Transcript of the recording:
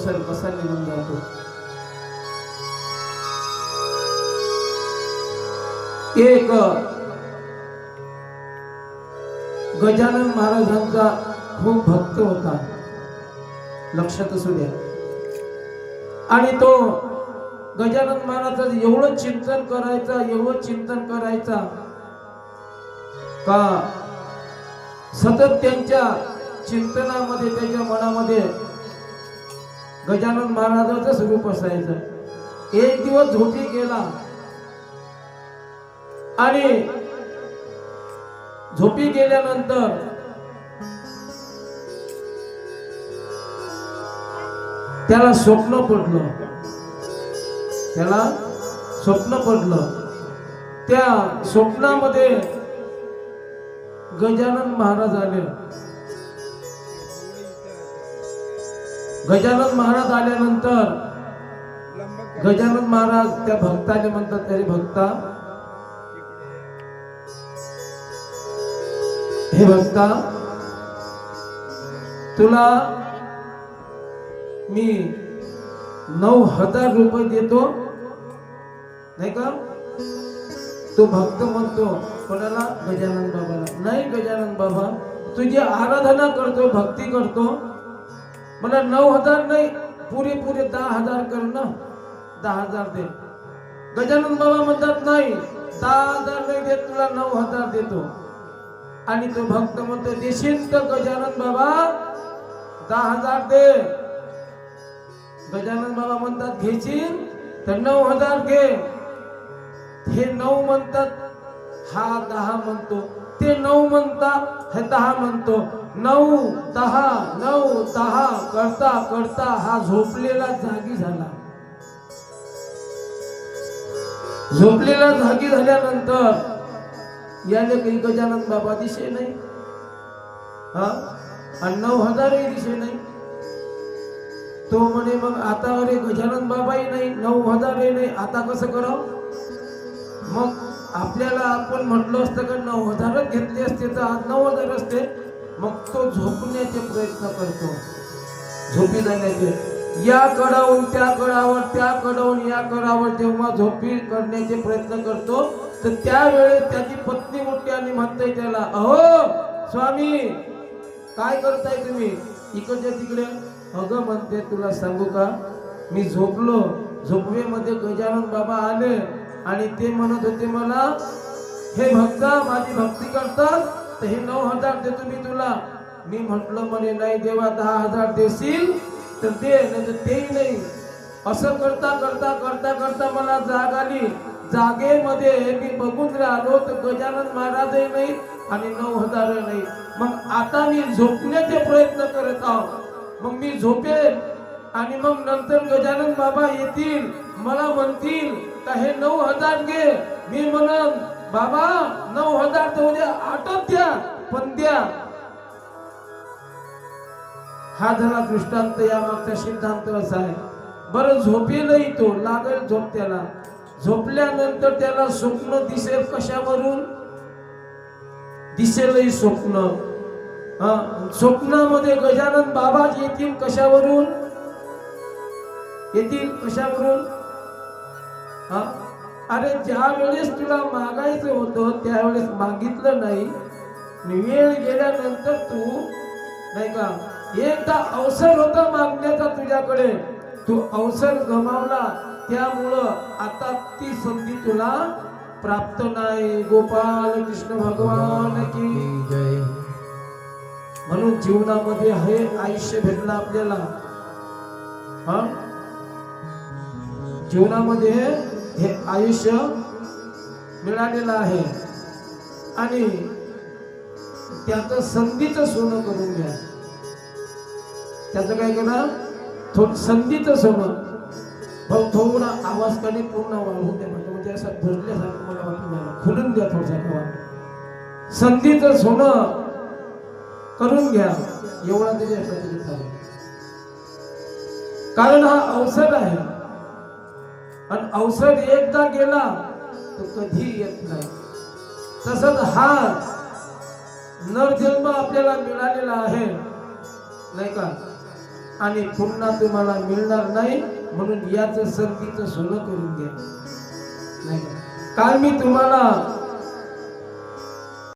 अवसर कसा निघून जातो. एक गजानन महाराजांचा खूप भक्त होता, लक्षात असू द्या. आणि तो गजानन महाराजाचं एवढं चिंतन करायचा का सतत त्यांच्या चिंतनामध्ये, त्याच्या मनामध्ये गजानन महाराजाचं स्वरूप असायचं. एक दिवस झोपी गेला आणि झोपी गेल्यानंतर त्याला स्वप्न पडलं. त्या स्वप्नामध्ये गजानन महाराज आले. गजानन महाराज आल्यानंतर गजानन महाराज त्या भक्ताने म्हणतात, तरी भक्ता, हे भक्ता, तुला मी 9,000 रुपये देतो, नाही का. तो भक्त म्हणतो, कोणाला? गजानन बाबाला. नाही गजानन बाबा, तुझी आराधना करतो, भक्ती करतो, मला 9,000 नाही, पुरे 10,000 कर ना, 10,000 दे. गजानन बाबा म्हणतात, नाही 10,000 नाही देत, तुला 9,000 देतो. आणि तो भक्त म्हणतो, देशील तर गजानन बाबा 10,000 दे. गजानन बाबा म्हणतात, घेशील तर 9,000 घे. हे 9 म्हणतात, हा 10 म्हणतो. ते 9 म्हणतात, हे 10 म्हणतो. 9, 10 करता हा झोपलेला जागी झाला. झोपलेला जागी झाल्यानंतर याने काही गजानन बाबा दिसे नाही, आणि 9,000 दिसे नाही. तो म्हणे, मग आता अरे गजानन बाबाही नाही, 9,000 नाही, आता कसं करावं. मग आपल्याला आपण म्हटलं असतं का 9,000 घेतले असते तर आज 9,000 असते. मग तो झोपण्याचे प्रयत्न करतो, झोपी जाण्याचे. या कडावून त्या कडावून या कडावर जेव्हा झोपी करण्याचे प्रयत्न करतो, तर त्यावेळेस त्याची पत्नी उठते आणि म्हणते त्याला, अहो स्वामी, काय करताय तुम्ही इकडच्या तिकडे. अगं म्हणते, तुला सांगू का, मी झोपवेमध्ये गजानन बाबा आले आणि ते म्हणत होते मला, हे भक्ता, माझी भक्ती करतात तर हे 9,000 देतो मी तुला. मी म्हटलं, म्हणे नाही देवा, 10,000 देशील तर दे, नाही तर तेही नाही. असं करता मला जाग आली. जागेमध्ये मी बघून राहिलो तर गजानन महाराजही नाही आणि 9,000 नाही. मग आता मी झोपण्याचे प्रयत्न करत आहोत. मग मी झोपेल आणि मग नंतर गजानन बाबा येतील, मला म्हणतील का हे 9,000 घे. मी म्हणन, बाबा 9,000 तर उद्या 8 द्या, पण द्या. हा झाला दृष्टांत. या मागचा सिद्धांत असा आहे. बरं, झोपेलही तो, लागेल झोप त्याला. झोपल्यानंतर त्याला स्वप्न दिसेल. कशावरून दिसेलही स्वप्न. स्वप्नामध्ये गजानन बाबा येतील. कशावरून येतील? कशावरून? अरे ज्या वेळेस तुला मागायचं होतं त्यावेळेस मागितलं नाही, वेळ गेल्यानंतर तू, नाही का, एकदा अवसर होता मागण्याचा तुझ्याकडे, तू अवसर गमावला. त्यामुळं आता ती संधी तुला प्राप्त नाही. गोपाल कृष्ण भगवान की जय. म्हणून जीवनामध्ये हे आयुष्य भेटलं आपल्याला. जीवनामध्ये हे आयुष्य मिळालेलं आहे आणि त्याचं संधीचं सोनं करून घ्या. त्याचं काय करा, संधीचं सोनं. भाऊ थोडा आवाज कधी पूर्ण वाढवून द्या, म्हणजे असं भरल्यासारखं मला वाटतं, खुलून द्या थोडसा. संधीचं सोनं करून घ्या, एवढा तरी असला तरी चालेल. कारण हा अवसर आहे आणि अवसर एकदा गेला तो कधी येत नाही. तसंच हा नरजन्म आपल्याला मिळालेला आहे, नाही का. आणि पुन्हा तुम्हाला मिळणार नाही, म्हणून याच संगतीचं सोनं करून घ्या. नाही का? काल मी तुम्हाला